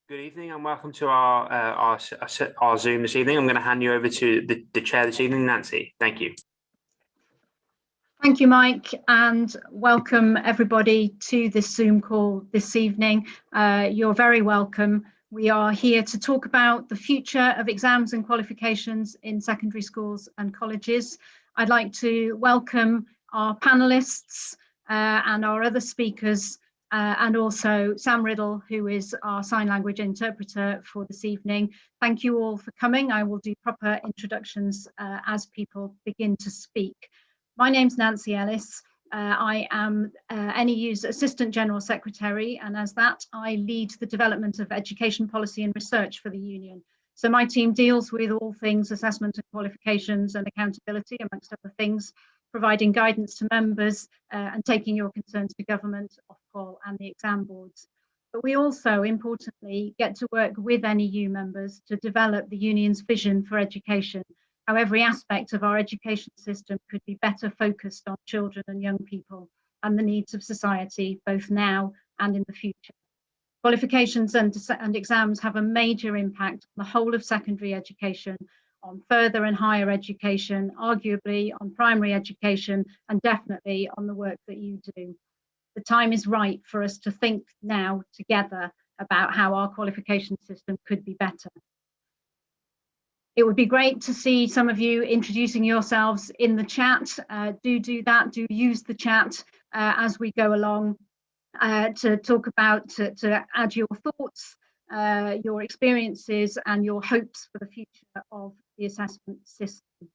Good evening and welcome to our Zoom this evening. I'm going to hand you over to the chair this evening, Nancy. Thank you. Thank you, Mike, and welcome everybody to this Zoom call this evening. You're very welcome. We are here to talk about the future of exams and qualifications in secondary schools and colleges. I'd like to welcome our panelists and our other speakers, and also Sam Riddle, who is our sign language interpreter for this evening. Thank you all for coming. I will do proper introductions as people begin to speak. My name's Nancy Ellis. I am NEU's Assistant General Secretary, and as that, I lead the development of education policy and research for the Union. So my team deals with all things assessment and qualifications and accountability, amongst other things, providing guidance to members and taking your concerns to government, Ofqual and the exam boards. But we also, importantly, get to work with NEU members to develop the Union's vision for education, how every aspect of our education system could be better focused on children and young people and the needs of society, both now and in the future. Qualifications and exams have a major impact on the whole of secondary education, on further and higher education, arguably on primary education, and definitely on the work that you do. The time is right for us to think now together about how our qualification system could be better. It would be great to see some of you introducing yourselves in the chat. Do that, do use the chat as we go along to talk about, to add your thoughts, your experiences and your hopes for the future of the assessment system.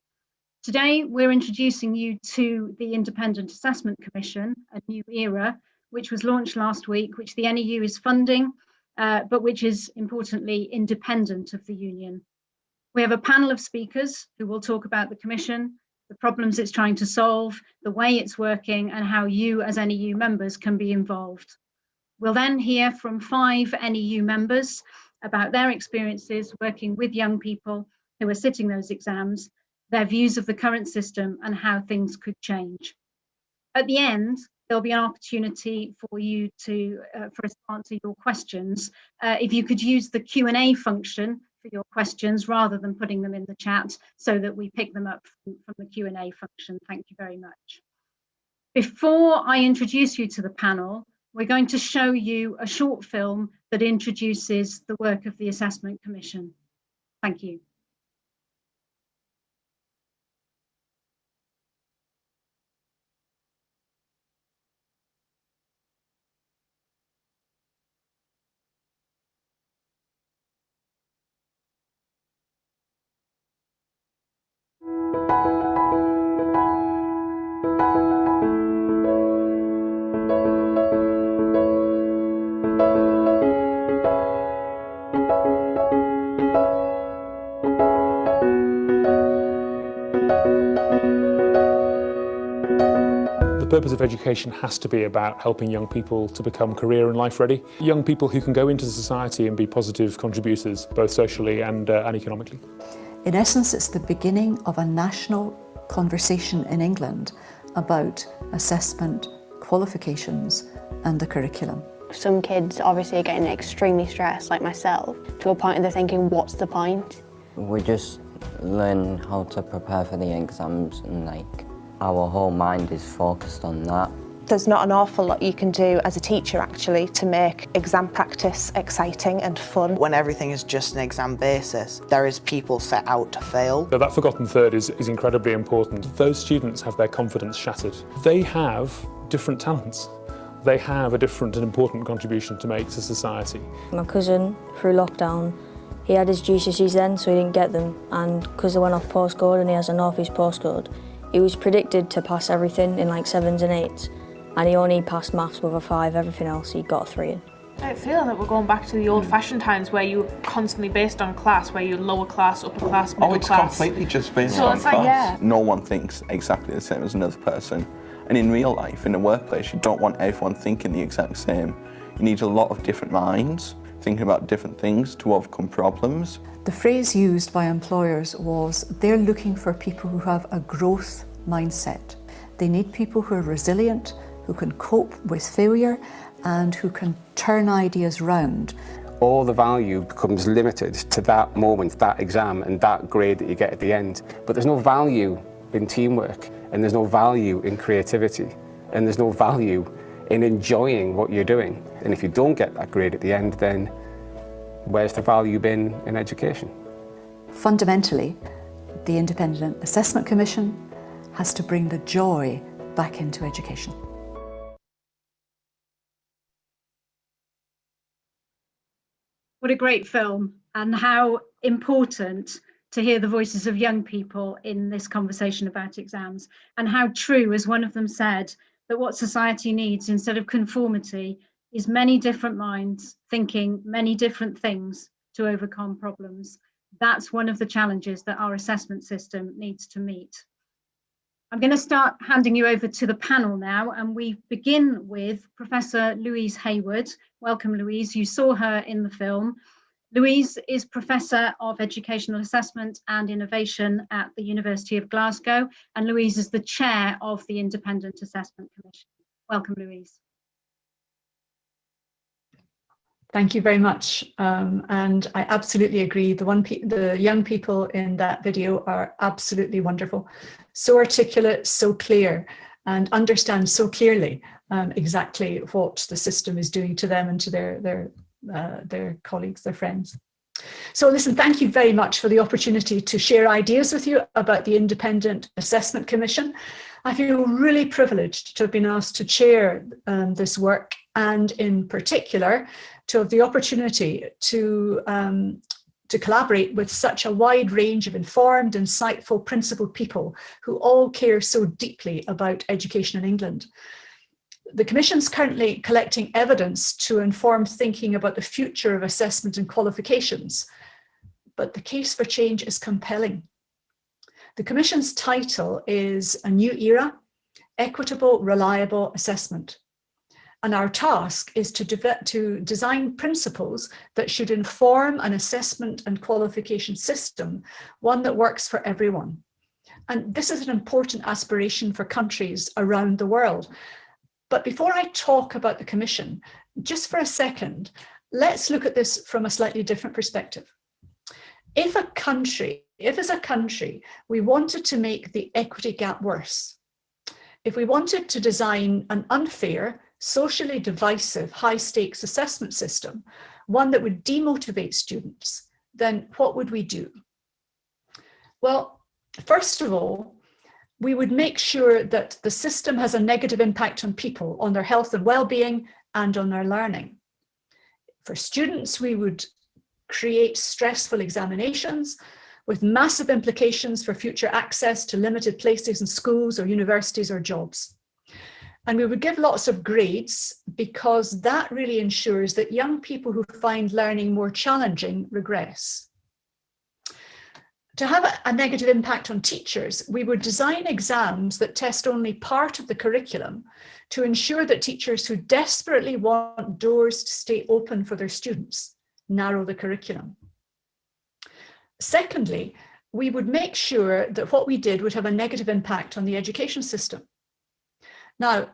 Today, we're introducing you to the Independent Assessment Commission, a new era, which was launched last week, which the NEU is funding, but which is importantly independent of the Union. We have a panel of speakers who will talk about the Commission, the problems it's trying to solve, the way it's working, and how you as NEU members can be involved. We'll then hear from 5 NEU members about their experiences working with young people who are sitting those exams, their views of the current system and how things could change. At the end, there'll be an opportunity for you for us to answer your questions. If you could use the Q&A function for your questions rather than putting them in the chat so that we pick them up from the Q&A function. Thank you very much. Before I introduce you to the panel, we're going to show you a short film that introduces the work of the Assessment Commission. Thank you. The purpose of education has to be about helping young people to become career and life ready. Young people who can go into society and be positive contributors, both socially and economically. In essence, it's the beginning of a national conversation in England about assessment, qualifications and the curriculum. Some kids obviously are getting extremely stressed, like myself, to a point where they're thinking, what's the point? We just learn how to prepare for the exams and our whole mind is focused on that. There's not an awful lot you can do as a teacher actually to make exam practice exciting and fun. When everything is just an exam basis, there is people set out to fail. So that forgotten third is incredibly important. Those students have their confidence shattered. They have different talents. They have a different and important contribution to make to society. My cousin, through lockdown, he had his GCSEs then, so he didn't get them, and because they went off postcode and he has a North East postcode, he was predicted to pass everything in like 7s and 8s, and he only passed maths with a 5, everything else he got a 3 in. I feel that we're going back to the old-fashioned times where you were constantly based on class, where you're lower class, upper class, middle class. Oh, it's completely just based on class. Yeah. No one thinks exactly the same as another person. And in real life, in the workplace, you don't want everyone thinking the exact same. You need a lot of different minds, thinking about different things to overcome problems. The phrase used by employers was they're looking for people who have a growth mindset. They need people who are resilient, who can cope with failure and who can turn ideas round. all the value becomes limited to that moment, that exam, and that grade that you get at the end. But there's no value in teamwork, and there's no value in creativity, and there's no value in enjoying what you're doing. And if you don't get that grade at the end, then where's the value been in education? Fundamentally, the Independent Assessment Commission has to bring the joy back into education. What a great film, and how important to hear the voices of young people in this conversation about exams, and how true, as one of them said, that what society needs instead of conformity is many different minds thinking many different things to overcome problems. That's one of the challenges that our assessment system needs to meet. I'm going to start handing you over to the panel now, and we begin with Professor Louise Hayward. Welcome, Louise. You saw her in the film. Louise is Professor of Educational Assessment and Innovation at the University of Glasgow, and Louise is the Chair of the Independent Assessment Commission. Welcome, Louise. Thank you very much, and I absolutely agree. The young people in that video are absolutely wonderful, so articulate, so clear, and understand so clearly exactly what the system is doing to them and to their colleagues, their friends. So listen, thank you very much for the opportunity to share ideas with you about the Independent Assessment Commission. I feel really privileged to have been asked to chair this work, and in particular to have the opportunity to collaborate with such a wide range of informed, insightful, principled people who all care so deeply about education in England. The Commission's currently collecting evidence to inform thinking about the future of assessment and qualifications, but the case for change is compelling. The Commission's title is A New Era, Equitable, Reliable Assessment. And our task is to design principles that should inform an assessment and qualification system, one that works for everyone. And this is an important aspiration for countries around the world. But before I talk about the Commission, just for a second, let's look at this from a slightly different perspective. If as a country, we wanted to make the equity gap worse, if we wanted to design an unfair, socially divisive, high-stakes assessment system, one that would demotivate students, then what would we do? Well, first of all, we would make sure that the system has a negative impact on people, on their health and well-being, and on their learning. For students, we would create stressful examinations with massive implications for future access to limited places in schools or universities or jobs. And we would give lots of grades because that really ensures that young people who find learning more challenging regress. To have a negative impact on teachers, we would design exams that test only part of the curriculum to ensure that teachers who desperately want doors to stay open for their students narrow the curriculum. Secondly, we would make sure that what we did would have a negative impact on the education system. Now,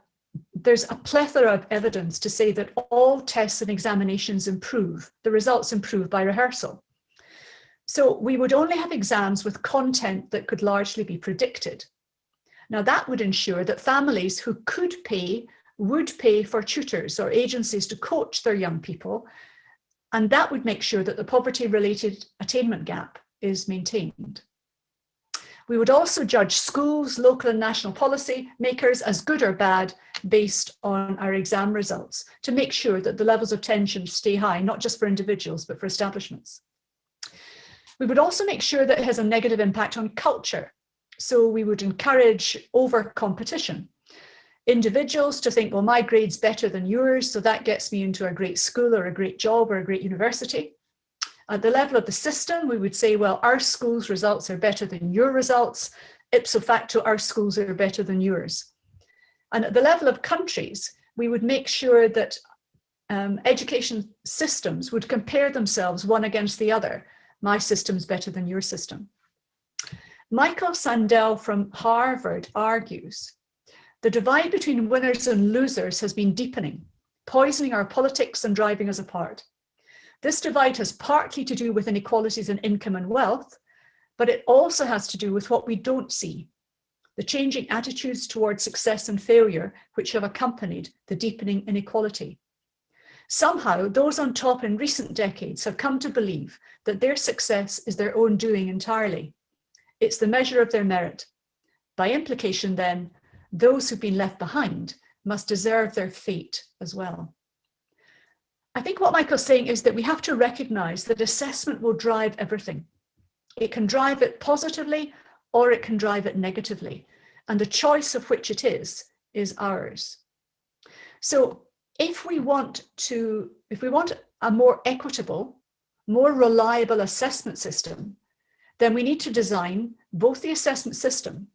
there's a plethora of evidence to say that all tests and examinations improve, the results improve by rehearsal. So we would only have exams with content that could largely be predicted. Now that would ensure that families who could pay would pay for tutors or agencies to coach their young people, and that would make sure that the poverty-related attainment gap is maintained. We would also judge schools, local and national policy makers as good or bad based on our exam results to make sure that the levels of tension stay high, not just for individuals, but for establishments. We would also make sure that it has a negative impact on culture. So we would encourage over-competition. Individuals to think, well, my grade's better than yours, so that gets me into a great school or a great job or a great university. At the level of the system, we would say, well, our school's results are better than your results. Ipso facto, our schools are better than yours. And at the level of countries, we would make sure that education systems would compare themselves one against the other. My system's better than your system. Michael Sandel from Harvard argues, the divide between winners and losers has been deepening, poisoning our politics and driving us apart. This divide has partly to do with inequalities in income and wealth, but it also has to do with what we don't see, the changing attitudes towards success and failure which have accompanied the deepening inequality. Somehow, those on top in recent decades have come to believe that their success is their own doing entirely. It's the measure of their merit. By implication, then, those who've been left behind must deserve their fate as well. I think what Michael's saying is that we have to recognise that assessment will drive everything. It can drive it positively or it can drive it negatively. And the choice of which it is ours. So if we want a more equitable, more reliable assessment system, then we need to design both the assessment system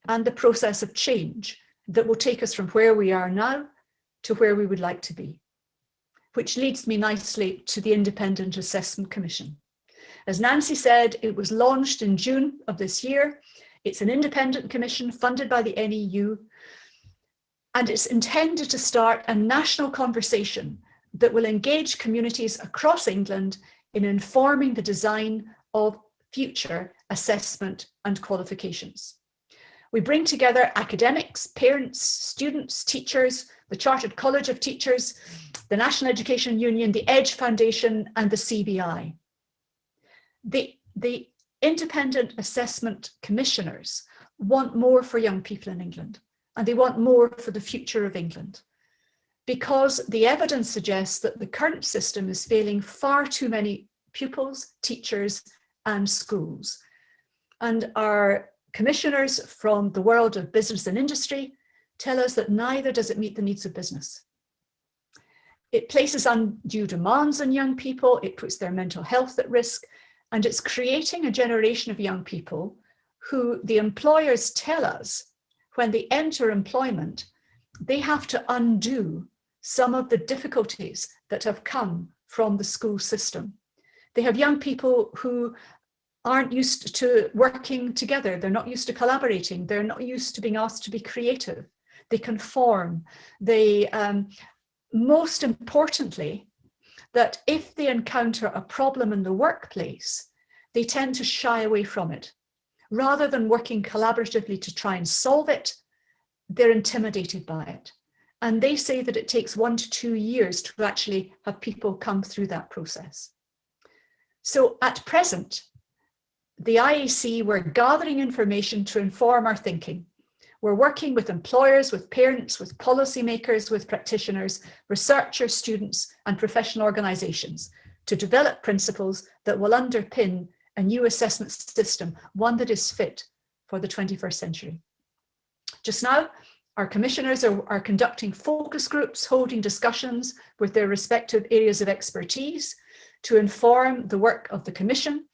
and the process of change that will take us from where we are now to where we would like to be. Which leads me nicely to the Independent Assessment Commission. As Nancy said, it was launched in June of this year. It's an independent commission funded by the NEU, and it's intended to start a national conversation that will engage communities across England in informing the design of future assessment and qualifications. We bring together academics, parents, students, teachers, the Chartered College of Teachers, the National Education Union, the Edge Foundation, and the CBI. The independent assessment commissioners want more for young people in England, and they want more for the future of England, because the evidence suggests that the current system is failing far too many pupils, teachers, and schools. And our commissioners from the world of business and industry tell us that neither does it meet the needs of business. It places undue demands on young people, it puts their mental health at risk, and it's creating a generation of young people who the employers tell us when they enter employment, they have to undo some of the difficulties that have come from the school system. They have young people who aren't used to working together. They're not used to collaborating. They're not used to being asked to be creative. They conform. They, most importantly, that if they encounter a problem in the workplace, they tend to shy away from it. Rather than working collaboratively to try and solve it, they're intimidated by it. And they say that it takes 1 to 2 years to actually have people come through that process. So at present, the IAC, we're gathering information to inform our thinking. We're working with employers, with parents, with policymakers, with practitioners, researchers, students, and professional organisations to develop principles that will underpin a new assessment system, one that is fit for the 21st century. Just now, our commissioners are conducting focus groups, holding discussions with their respective areas of expertise to inform the work of the Commission.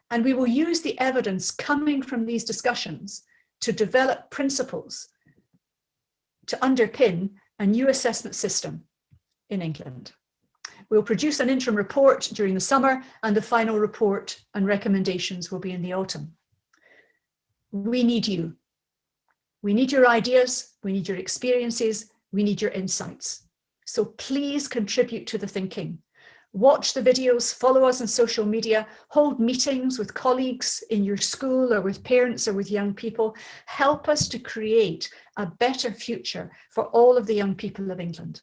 And we will use the evidence coming from these discussions to develop principles to underpin a new assessment system in England. We'll produce an interim report during the summer, and the final report and recommendations will be in the autumn. We need you. We need your ideas, we need your experiences, we need your insights. So please contribute to the thinking. Watch the videos, follow us on social media, hold meetings with colleagues in your school or with parents or with young people. Help us to create a better future for all of the young people of England.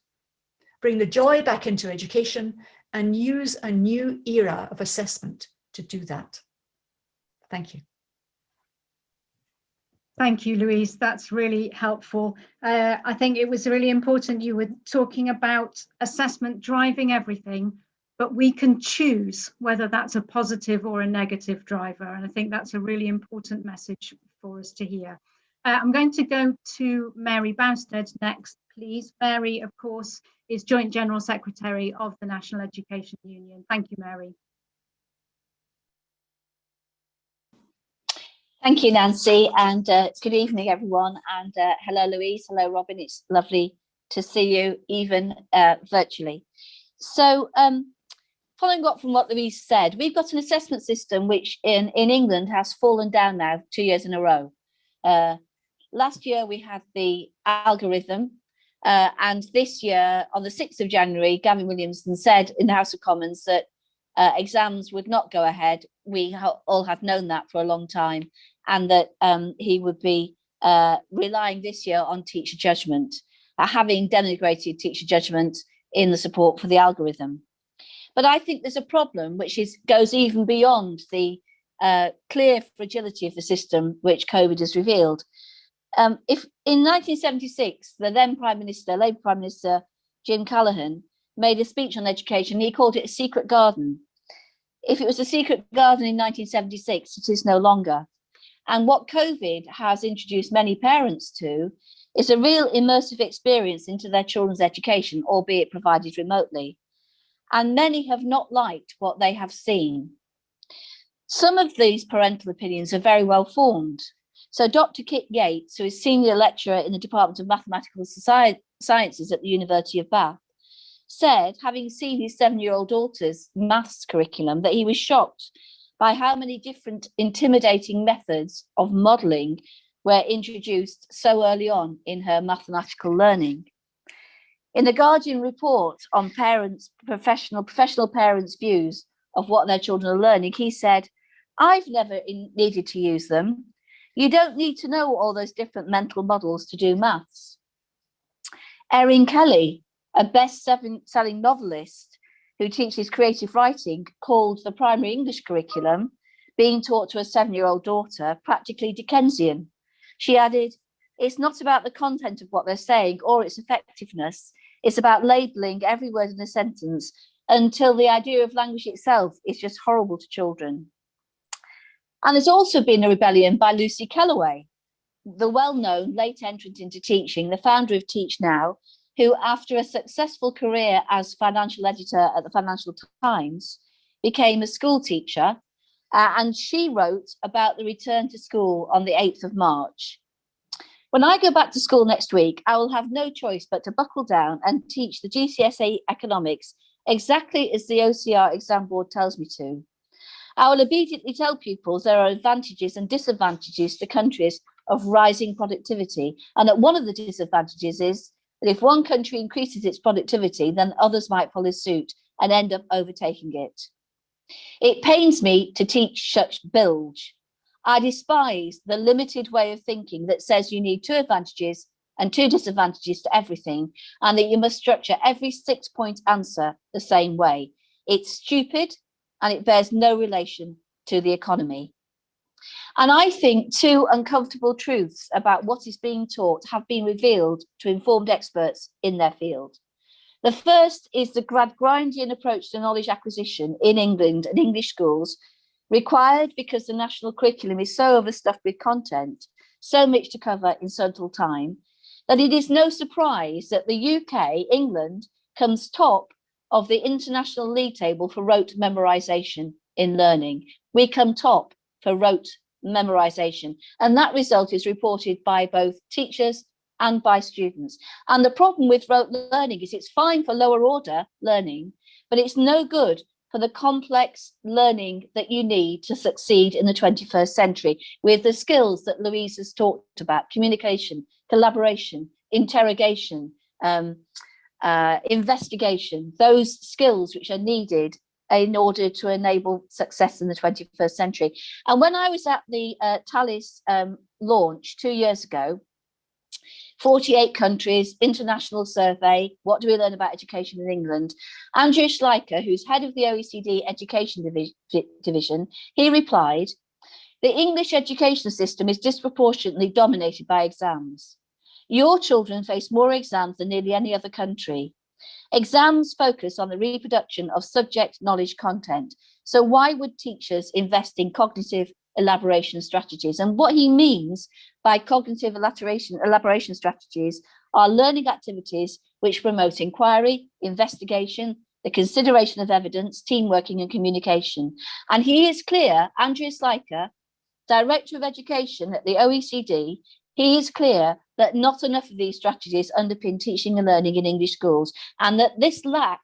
Bring the joy back into education and use a new era of assessment to do that. Thank you. Thank you, Louise. That's really helpful. I think it was really important you were talking about assessment driving everything, but we can choose whether that's a positive or a negative driver. And I think that's a really important message for us to hear. I'm going to go to Mary Bousted next, please. Mary, of course, is Joint General Secretary of the National Education Union. Thank you, Mary. Thank you, Nancy, and good evening, everyone. And hello, Louise. Hello, Robin. It's lovely to see you, even virtually. So, following up from what Louise said, we've got an assessment system which in England has fallen down now 2 years in a row. Last year, we had the algorithm, and this year, on the 6th of January, Gavin Williamson said in the House of Commons that exams would not go ahead. We all had known that for a long time, and that he would be relying this year on teacher judgment, having denigrated teacher judgment in the support for the algorithm. But I think there's a problem which goes even beyond the clear fragility of the system which COVID has revealed. If in 1976, the then Labour Prime Minister, Jim Callaghan, made a speech on education, he called it a secret garden. If it was a secret garden in 1976, it is no longer. And what COVID has introduced many parents to is a real immersive experience into their children's education, albeit provided remotely. And many have not liked what they have seen. Some of these parental opinions are very well formed. So Dr. Kit Yates, who is senior lecturer in the Department of Mathematical Sciences at the University of Bath, said, having seen his 7-year-old daughter's maths curriculum, that he was shocked by how many different intimidating methods of modelling were introduced so early on in her mathematical learning. In the Guardian report on professional parents' views of what their children are learning, he said, "I've never needed to use them. You don't need to know all those different mental models to do maths." Erin Kelly, a best-selling novelist who teaches creative writing, called the primary English curriculum being taught to a 7-year-old daughter practically Dickensian. She added, "It's not about the content of what they're saying or its effectiveness. It's about labelling every word in a sentence until the idea of language itself is just horrible to children." And there's also been a rebellion by Lucy Kellaway, the well-known late entrant into teaching, the founder of Teach Now, who, after a successful career as financial editor at the Financial Times, became a school teacher, and she wrote about the return to school on the 8th of March. "When I go back to school next week, I will have no choice but to buckle down and teach the GCSE economics exactly as the OCR exam board tells me to. I will immediately tell pupils there are advantages and disadvantages to countries of rising productivity, and that one of the disadvantages is that if one country increases its productivity, then others might follow suit and end up overtaking it. It pains me to teach such bilge. I despise the limited way of thinking that says you need 2 advantages and 2 disadvantages to everything, and that you must structure every 6-point answer the same way. It's stupid, and it bears no relation to the economy." And I think 2 uncomfortable truths about what is being taught have been revealed to informed experts in their field. The first is the Gradgrindian approach to knowledge acquisition in England and English schools, required because the national curriculum is so overstuffed with content, so much to cover in so little time, that it is no surprise that the UK, England, comes top of the international league table for rote memorization in learning. We come top for rote memorization, and that result is reported by both teachers and by students. And the problem with rote learning is it's fine for lower order learning, but it's no good for the complex learning that you need to succeed in the 21st century with the skills that Louise has talked about: communication, collaboration, interrogation, investigation, those skills which are needed in order to enable success in the 21st century. And when I was at the TALIS launch 2 years ago, 48 countries, international survey, what do we learn about education in England? Andrew Schleicher, who's head of the OECD Education Division, he replied, "The English education system is disproportionately dominated by exams. Your children face more exams than nearly any other country. Exams focus on the reproduction of subject knowledge content. So why would teachers invest in cognitive elaboration strategies?" And what he means by cognitive elaboration strategies are learning activities which promote inquiry, investigation, the consideration of evidence, team working and communication. And he is clear, Andrew Schleicher, Director of Education at the OECD, he is clear that not enough of these strategies underpin teaching and learning in English schools, and that this lack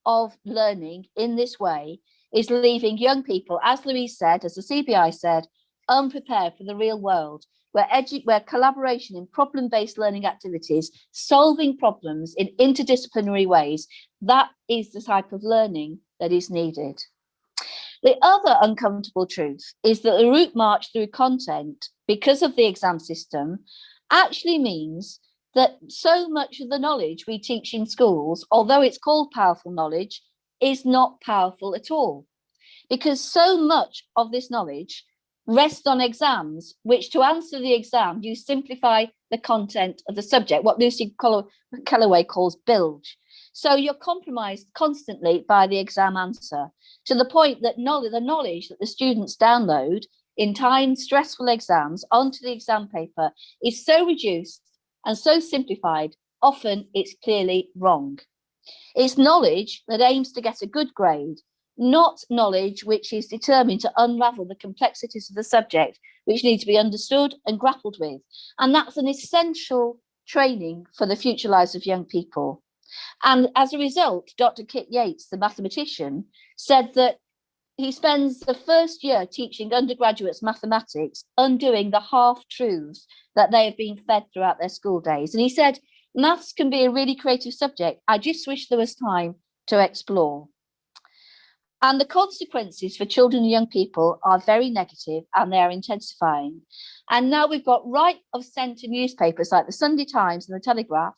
of learning in this way is leaving young people, as Louise said, as the CBI said, unprepared for the real world, where collaboration in problem-based learning activities, solving problems in interdisciplinary ways, that is the type of learning that is needed. The other uncomfortable truth is that the route march through content, because of the exam system, actually means that so much of the knowledge we teach in schools, although it's called powerful knowledge, is not powerful at all. Because so much of this knowledge rests on exams, which, to answer the exam, you simplify the content of the subject, what Lucy Kellaway calls bilge. So you're compromised constantly by the exam answer, to the point that the knowledge that the students download in time stressful exams onto the exam paper is so reduced and so simplified, often it's clearly wrong. It's knowledge that aims to get a good grade, not knowledge which is determined to unravel the complexities of the subject, which need to be understood and grappled with. And that's an essential training for the future lives of young people. And as a result, Dr. Kit Yates, the mathematician, said that he spends the first year teaching undergraduates mathematics, undoing the half-truths that they have been fed throughout their school days. And he said, maths can be a really creative subject. I just wish there was time to explore. And the consequences for children and young people are very negative, and they are intensifying. And now we've got right of centre newspapers like the Sunday Times and the Telegraph,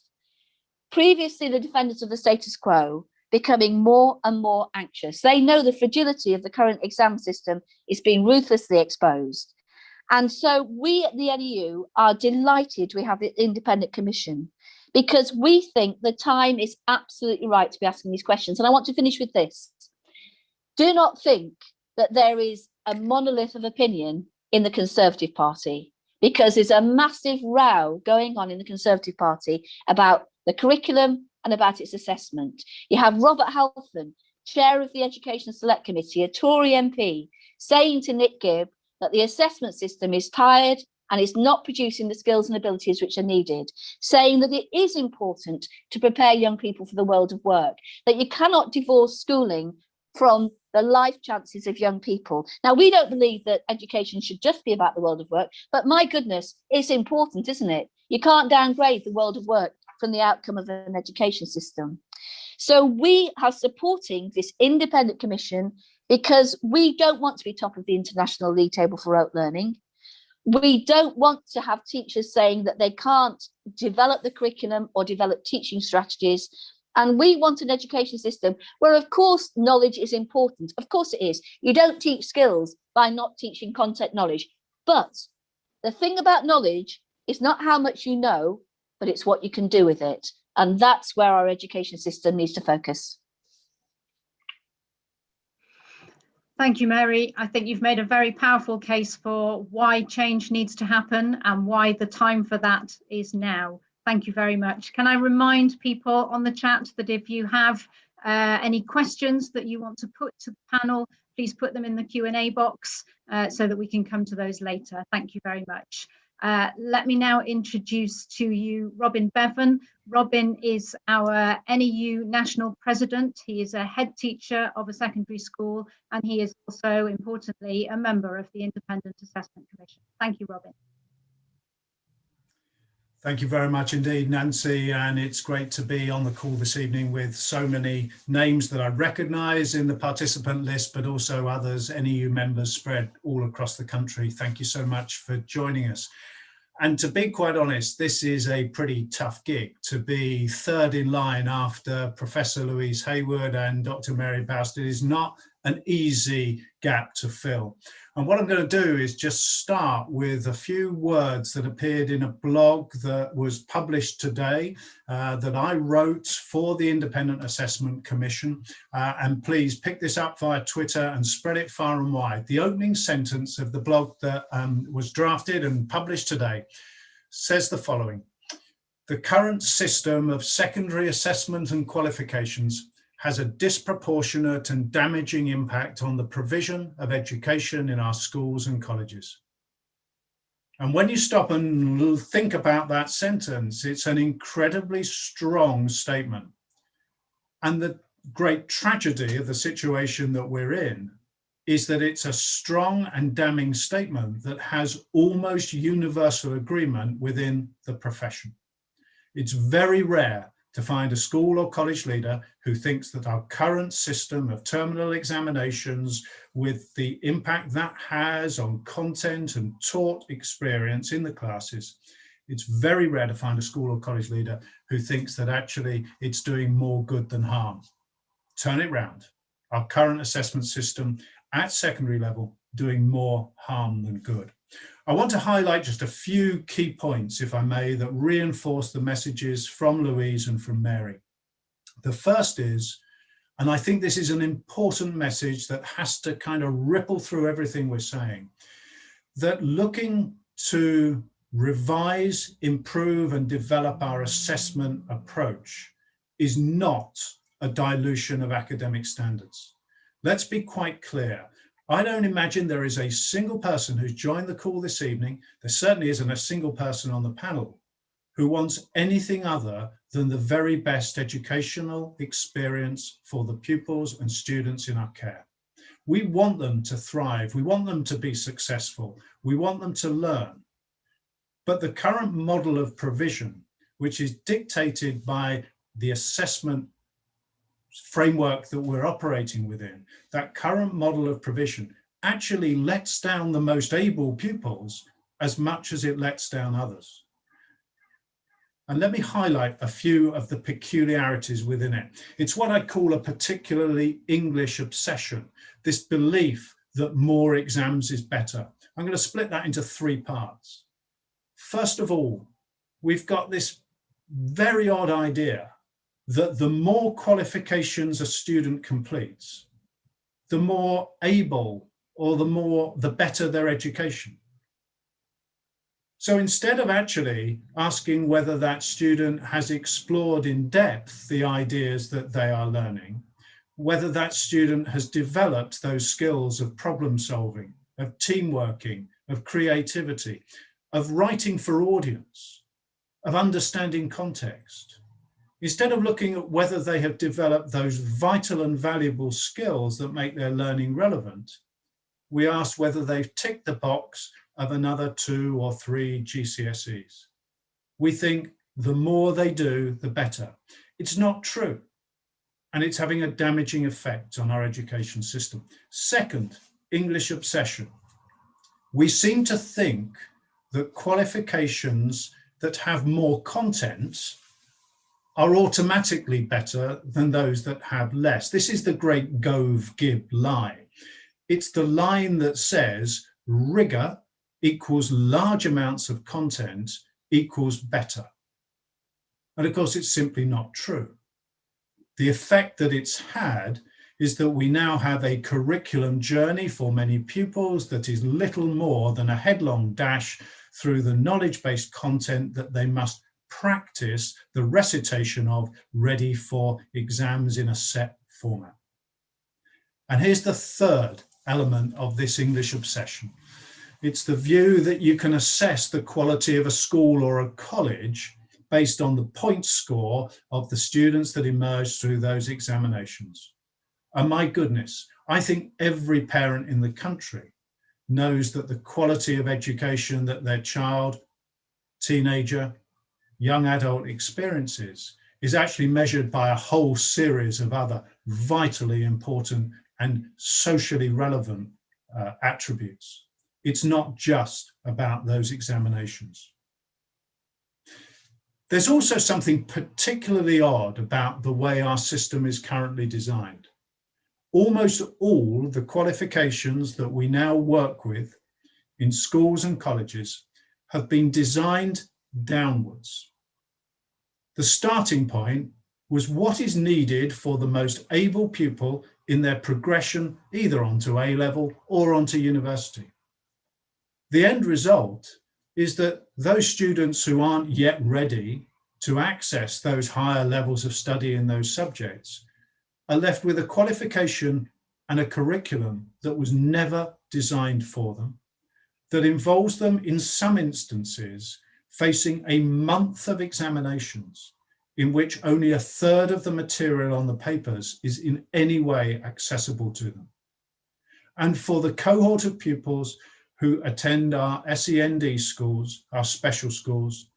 previously the defenders of the status quo, becoming more and more anxious. They know the fragility of the current exam system is being ruthlessly exposed. And so we at the NEU are delighted we have the Independent Commission, because we think the time is absolutely right to be asking these questions. And I want to finish with this. Do not think that there is a monolith of opinion in the Conservative Party, because there's a massive row going on in the Conservative Party about the curriculum and about its assessment. You have Robert Halfon, chair of the Education Select Committee, a Tory MP, saying to Nick Gibb that the assessment system is tired and is not producing the skills and abilities which are needed, saying that it is important to prepare young people for the world of work, that you cannot divorce schooling from the life chances of young people. Now, we don't believe that education should just be about the world of work, but my goodness, it's important, isn't it? You can't downgrade the world of work from the outcome of an education system. So we are supporting this independent commission because we don't want to be top of the international league table for rote learning. We don't want to have teachers saying that they can't develop the curriculum or develop teaching strategies. And we want an education system where, of course, knowledge is important. Of course it is. You don't teach skills by not teaching content knowledge. But the thing about knowledge is not how much you know, but it's what you can do with it. And that's where our education system needs to focus. Thank you, Mary. I think you've made a very powerful case for why change needs to happen and why the time for that is now. Thank you very much. Can I remind people on the chat that if you have any questions that you want to put to the panel, please put them in the Q&A box so that we can come to those later. Thank you very much. Let me now introduce to you Robin Bevan. Robin is our NEU National President. He is a head teacher of a secondary school, and he is also, importantly, a member of the Independent Assessment Commission. Thank you, Robin. Thank you very much indeed, Nancy, and it's great to be on the call this evening with so many names that I recognise in the participant list, but also others, NEU members spread all across the country. Thank you so much for joining us. And to be quite honest, this is a pretty tough gig, to be third in line after Professor Louise Hayward and Dr. Mary Bousted is not an easy gap to fill. And what I'm going to do is just start with a few words that appeared in a blog that was published today that I wrote for the Independent Assessment Commission. And please pick this up via Twitter and spread it far and wide. The opening sentence of the blog that was drafted and published today says the following: "The current system of secondary assessment and qualifications has a disproportionate and damaging impact on the provision of education in our schools and colleges." And when you stop and think about that sentence, it's an incredibly strong statement. And the great tragedy of the situation that we're in is that it's a strong and damning statement that has almost universal agreement within the profession. It's very rare to find a school or college leader who thinks that our current system of terminal examinations, with the impact that has on content and taught experience in the classes, it's very rare to find a school or college leader who thinks that actually it's doing more good than harm. Turn it round. Our current assessment system at secondary level doing more harm than good. I want to highlight just a few key points, if I may, that reinforce the messages from Louise and from Mary. The first is, and I think this is an important message that has to kind of ripple through everything we're saying, that looking to revise, improve, and develop our assessment approach is not a dilution of academic standards. Let's be quite clear. I don't imagine there is a single person who's joined the call this evening, there certainly isn't a single person on the panel, who wants anything other than the very best educational experience for the pupils and students in our care. We want them to thrive, we want them to be successful, we want them to learn. But the current model of provision, which is dictated by the assessment framework that we're operating within, that current model of provision actually lets down the most able pupils as much as it lets down others. And let me highlight a few of the peculiarities within it. It's what I call a particularly English obsession, this belief that more exams is better. I'm going to split that into three parts. First of all, we've got this very odd idea that the more qualifications a student completes, the more able or the better their education. So instead of actually asking whether that student has explored in depth the ideas that they are learning, whether that student has developed those skills of problem solving, of team working, of creativity, of writing for audience, of understanding context, instead of looking at whether they have developed those vital and valuable skills that make their learning relevant, we ask whether they've ticked the box of another 2 or 3 GCSEs. We think the more they do, the better. It's not true, and it's having a damaging effect on our education system. Second, English obsession. We seem to think that qualifications that have more content are automatically better than those that have less. This is the great Gove-Gibb lie. It's the line that says rigor equals large amounts of content equals better. And of course, it's simply not true. The effect that it's had is that we now have a curriculum journey for many pupils that is little more than a headlong dash through the knowledge-based content that they must practice the recitation of, ready for exams in a set format. And here's the third element of this English obsession. It's the view that you can assess the quality of a school or a college based on the point score of the students that emerge through those examinations. And my goodness, I think every parent in the country knows that the quality of education that their child, teenager, young adult experiences is actually measured by a whole series of other vitally important and socially relevant attributes. It's not just about those examinations. There's also something particularly odd about the way our system is currently designed. Almost all the qualifications that we now work with in schools and colleges have been designed downwards. The starting point was what is needed for the most able pupil in their progression either onto A level or onto university. The end result is that those students who aren't yet ready to access those higher levels of study in those subjects are left with a qualification and a curriculum that was never designed for them, that involves them in some instances facing a month of examinations in which only a third of the material on the papers is in any way accessible to them. And for the cohort of pupils who attend our SEND schools, our special schools,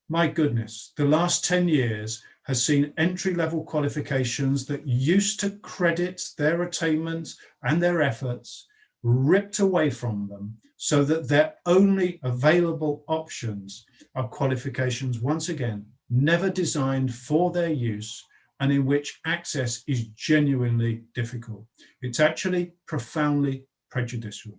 my goodness, the last 10 years has seen entry-level qualifications that used to credit their attainments and their efforts ripped away from them, so that their only available options are qualifications, once again, never designed for their use and in which access is genuinely difficult. It's actually profoundly prejudicial.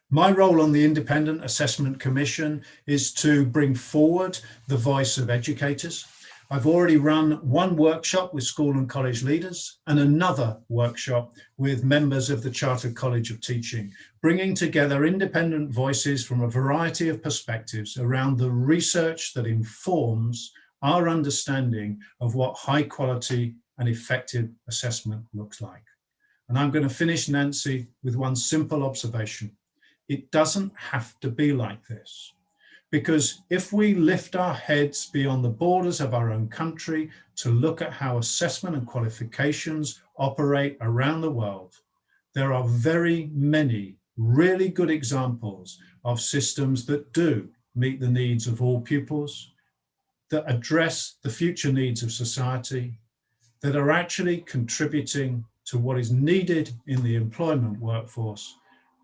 My role on the Independent Assessment Commission is to bring forward the voice of educators. I've already run one workshop with school and college leaders and another workshop with members of the Chartered College of Teaching, bringing together independent voices from a variety of perspectives around the research that informs our understanding of what high quality and effective assessment looks like. And I'm going to finish, Nancy, with one simple observation. It doesn't have to be like this. Because if we lift our heads beyond the borders of our own country to look at how assessment and qualifications operate around the world, there are very many really good examples of systems that do meet the needs of all pupils, that address the future needs of society, that are actually contributing to what is needed in the employment workforce,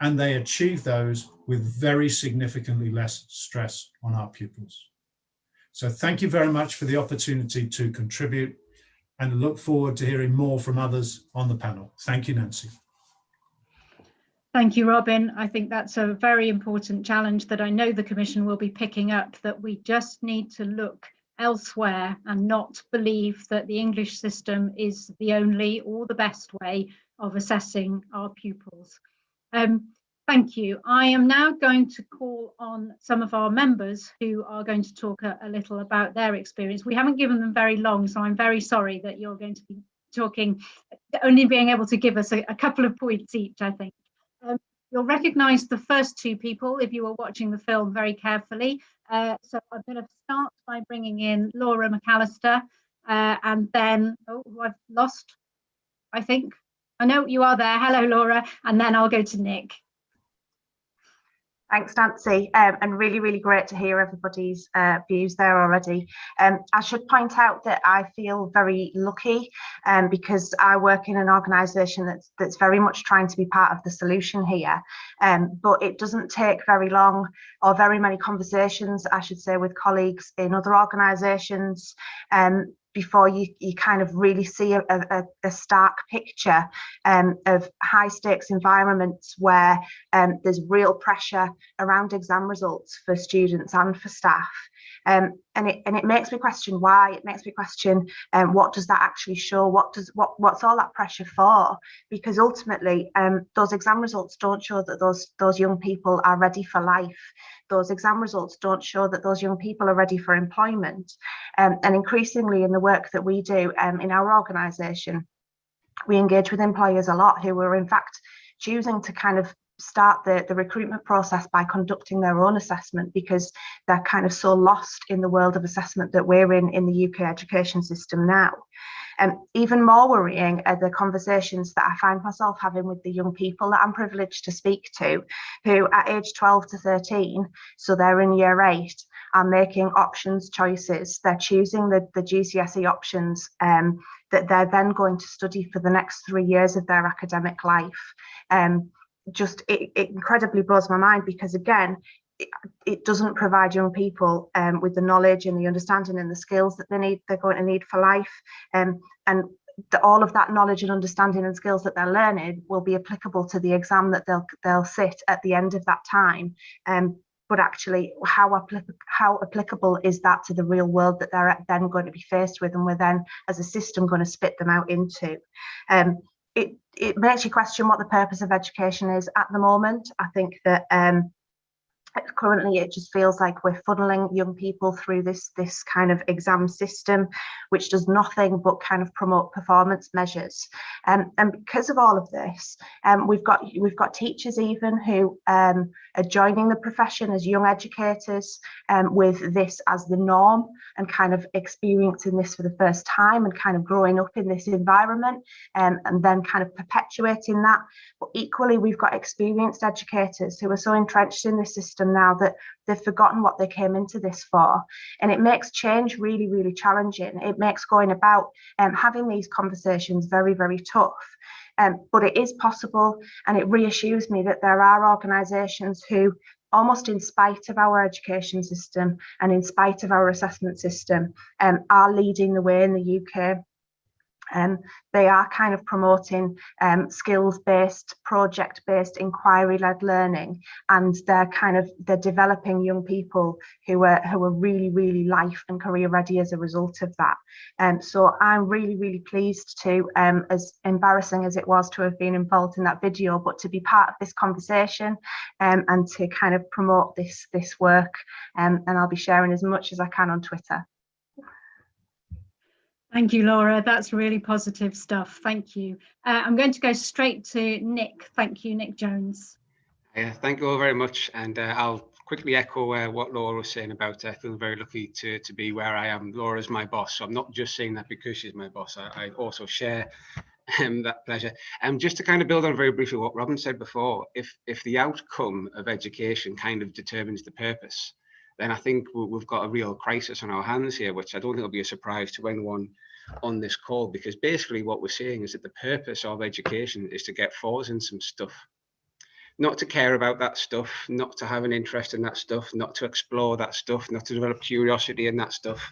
and they achieve those with very significantly less stress on our pupils. So thank you very much for the opportunity to contribute, and look forward to hearing more from others on the panel. Thank you, Nancy. Thank you, Robin. I think that's a very important challenge that I know the Commission will be picking up, that we just need to look elsewhere and not believe that the English system is the only or the best way of assessing our pupils. Thank you. I am now going to call on some of our members who are going to talk a little about their experience. We haven't given them very long, so I'm very sorry that you're going to be talking, only being able to give us a couple of points each, I think. You'll recognise the first two people if you were watching the film very carefully. So I'm going to start by bringing in Laura McAllister, and then, I've lost, I think. I know you are there. Hello, Laura. And then I'll go to Nick. Thanks, Nancy, and really great to hear everybody's views there already. I should point out that I feel very lucky because I work in an organisation that's very much trying to be part of the solution here, but it doesn't take very long or very many conversations, I should say, with colleagues in other organisations before you kind of really see a stark picture of high stakes environments where there's real pressure around exam results for students and for staff. And it makes me question why. It makes me question what does that actually show? What's all that pressure for? Because ultimately, those exam results don't show that those young people are ready for life. Those exam results don't show that those young people are ready for employment. And increasingly in the work that we do in our organisation, we engage with employers a lot who are in fact choosing to kind of start the recruitment process by conducting their own assessment because they're kind of so lost in the world of assessment that we're in the UK education system now. Even more worrying are the conversations that I find myself having with the young people that I'm privileged to speak to, who at age 12 to 13, so they're in year 8, are making options choices. They're choosing the GCSE options that they're then going to study for the next 3 years of their academic life. It incredibly blows my mind because, again, it doesn't provide young people with the knowledge and the understanding and the skills that they're going to need for life. All of that knowledge and understanding and skills that they're learning will be applicable to the exam that they'll sit at the end of that time. But actually, how applicable is that to the real world that they're then going to be faced with, and we're then, as a system, going to spit them out into? It makes you question what the purpose of education is at the moment. I think that currently it just feels like we're funneling young people through this kind of exam system, which does nothing but kind of promote performance measures. And because of all of this, we've got teachers even who are joining the profession as young educators with this as the norm and kind of experiencing this for the first time and kind of growing up in this environment and then kind of perpetuating that. But equally, we've got experienced educators who are so entrenched in this system system now that they've forgotten what they came into this for. And it makes change really, really challenging. It makes going about having these conversations very, very tough. But it is possible, and it reassures me that there are organisations who, almost in spite of our education system and in spite of our assessment system, are leading the way in the UK. They are kind of promoting skills-based, project-based, inquiry-led learning, and they're developing young people who are really, really life and career ready as a result of that. So I'm really, really pleased to, as embarrassing as it was to have been involved in that video, but to be part of this conversation and to kind of promote this work. And I'll be sharing as much as I can on Twitter. Thank you, Laura. That's really positive stuff. Thank you. I'm going to go straight to Nick. Thank you, Nick Jones. Thank you all very much. And I'll quickly echo what Laura was saying about I feel very lucky to be where I am. Laura's my boss, so I'm not just saying that because she's my boss. I also share that pleasure. Just to kind of build on very briefly what Robin said before, if the outcome of education kind of determines the purpose, then I think we've got a real crisis on our hands here, which I don't think will be a surprise to anyone on this call, because basically what we're saying is that the purpose of education is to get forwards in some stuff, not to care about that stuff, not to have an interest in that stuff, not to explore that stuff, not to develop curiosity in that stuff,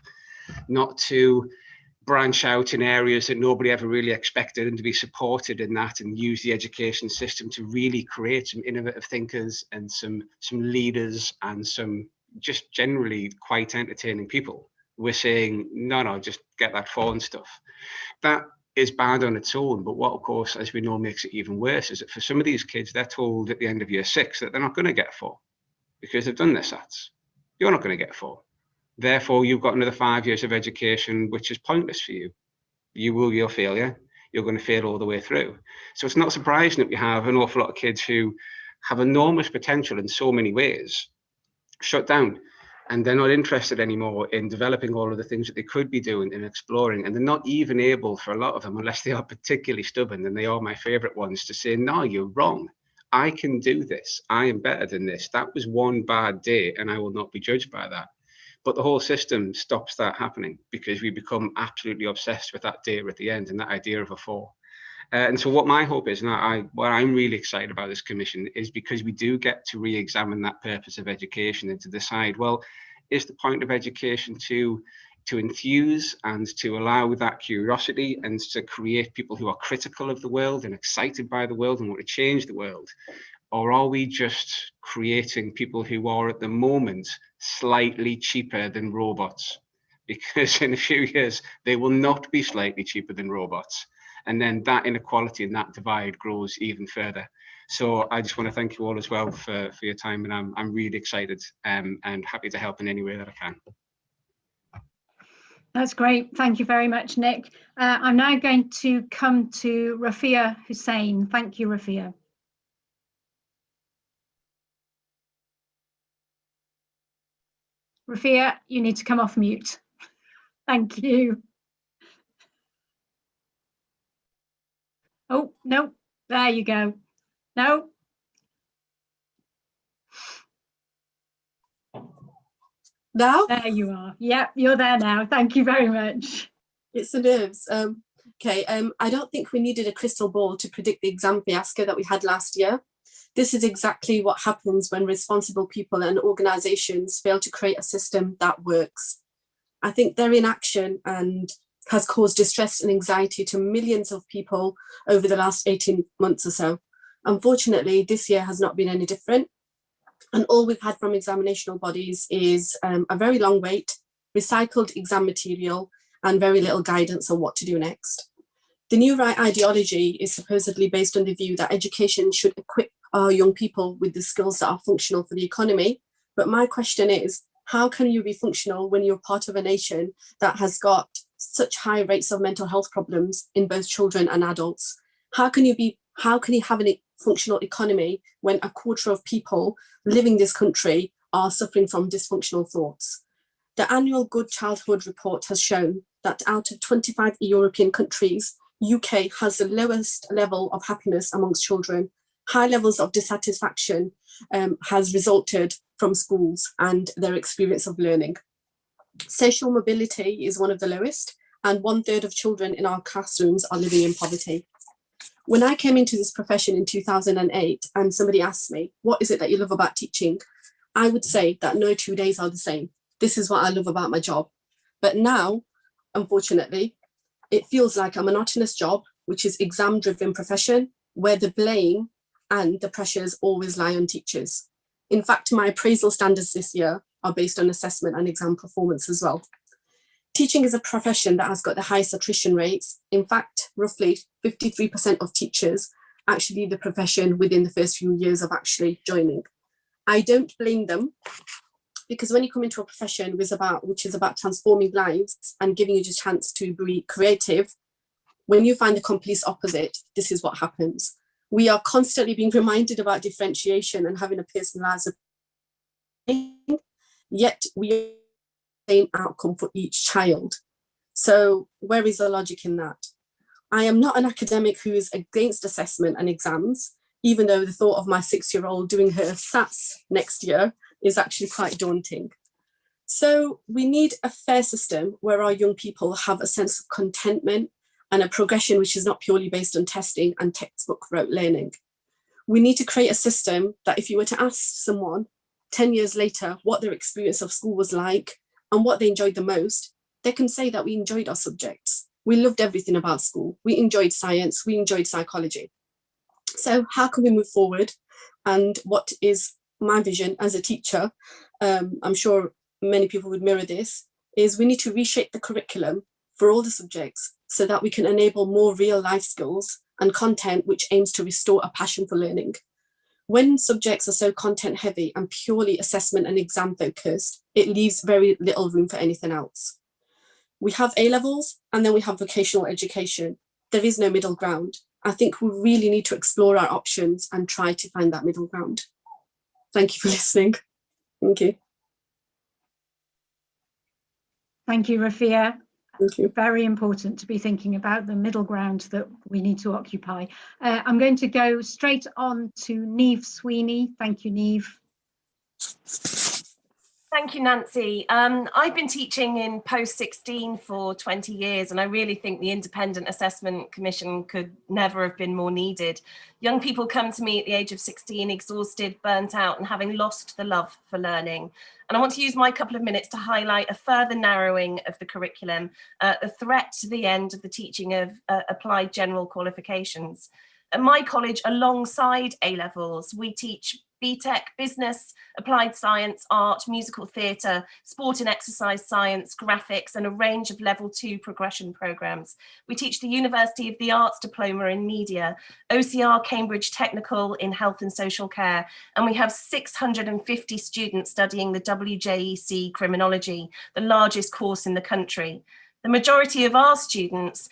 not to branch out in areas that nobody ever really expected, and to be supported in that and use the education system to really create some innovative thinkers and some leaders and some just generally quite entertaining people. We're saying, no, just get that phone stuff. That is bad on its own, but what, of course, as we know, makes it even worse is that for some of these kids, they're told at the end of year 6 that they're not going to get 4 because they've done their SATs. You're not going to get 4. Therefore, you've got another 5 years of education, which is pointless for you. You'll fail, yeah? You're going to fail all the way through. So it's not surprising that we have an awful lot of kids who have enormous potential in so many ways, shut down, and they're not interested anymore in developing all of the things that they could be doing and exploring, and they're not even able, for a lot of them, unless they are particularly stubborn, and they are my favorite ones, to say, no, you're wrong, I can do this, I am better than this, that was one bad day and I will not be judged by that. But the whole system stops that happening because we become absolutely obsessed with that day at the end and that idea of a 4. And so what my hope is, and what I'm really excited about this commission, is because we do get to re-examine that purpose of education and to decide, well, is the point of education to enthuse and to allow that curiosity and to create people who are critical of the world and excited by the world and want to change the world? Or are we just creating people who are at the moment slightly cheaper than robots? Because in a few years, they will not be slightly cheaper than robots. And then that inequality and that divide grows even further. So I just want to thank you all as well for your time, and I'm really excited and happy to help in any way that I can. That's great. Thank you very much, Nick. I'm now going to come to Rafia Hussain. Thank you, Rafia. Rafia, you need to come off mute. Thank you. Oh, no, there you go. No. Now? There you are. Yep, you're there now. Thank you very much. It's the nerves. Okay, I don't think we needed a crystal ball to predict the exam fiasco that we had last year. This is exactly what happens when responsible people and organisations fail to create a system that works. I think their inaction and has caused distress and anxiety to millions of people over the last 18 months or so. Unfortunately, this year has not been any different. And all we've had from examinational bodies is a very long wait, recycled exam material, and very little guidance on what to do next. The new right ideology is supposedly based on the view that education should equip our young people with the skills that are functional for the economy. But my question is, how can you be functional when you're part of a nation that has got such high rates of mental health problems in both children and adults? How can you have a functional economy when a quarter of people living in this country are suffering from dysfunctional thoughts? The annual Good Childhood report has shown that out of 25 European countries, UK has the lowest level of happiness amongst children. High levels of dissatisfaction has resulted from schools and their experience of learning. Social mobility is one of the lowest, and 1/3 of children in our classrooms are living in poverty. When I came into this profession in 2008 and somebody asked me, what is it that you love about teaching? I would say that no 2 days are the same. This is what I love about my job. But now, unfortunately, it feels like a monotonous job, which is exam-driven profession, where the blame and the pressures always lie on teachers. In fact, my appraisal standards this year are based on assessment and exam performance as well. Teaching is a profession that has got the highest attrition rates. In fact, roughly 53% of teachers actually leave the profession within the first few years of actually joining. I don't blame them, because when you come into a profession which is about transforming lives and giving you the chance to be creative, when you find the complete opposite, this is what happens. We are constantly being reminded about differentiation and having a personalised approach, yet we have the same outcome for each child. So where is the logic in that? I am not an academic who is against assessment and exams, even though the thought of my 6-year-old doing her SATs next year is actually quite daunting. So we need a fair system where our young people have a sense of contentment and a progression which is not purely based on testing and textbook rote learning. We need to create a system that if you were to ask someone 10 years later what their experience of school was like and what they enjoyed the most, they can say that we enjoyed our subjects. We loved everything about school. We enjoyed science, we enjoyed psychology. So how can we move forward? And what is my vision as a teacher, I'm sure many people would mirror this, is we need to reshape the curriculum for all the subjects so that we can enable more real life skills and content which aims to restore a passion for learning. When subjects are so content heavy and purely assessment and exam focused, it leaves very little room for anything else. We have A-levels and then we have vocational education. There is no middle ground. I think we really need to explore our options and try to find that middle ground. Thank you for listening. Thank you. Thank you, Rafia. Thank you. Very important to be thinking about the middle ground that we need to occupy. I'm going to go straight on to Neve Sweeney. Thank you, Neve. Thank you, Nancy. I've been teaching in post-16 for 20 years, and I really think the Independent Assessment Commission could never have been more needed. Young people come to me at the age of 16, exhausted, burnt out, and having lost the love for learning. And I want to use my couple of minutes to highlight a further narrowing of the curriculum, a threat to the end of the teaching of applied general qualifications. At my college, alongside A-levels, we teach BTEC, business, applied science, art, musical theatre, sport and exercise science, graphics, and a range of level 2 progression programmes. We teach the University of the Arts Diploma in Media, OCR Cambridge Technical in Health and Social Care, and we have 650 students studying the WJEC Criminology, the largest course in the country. The majority of our students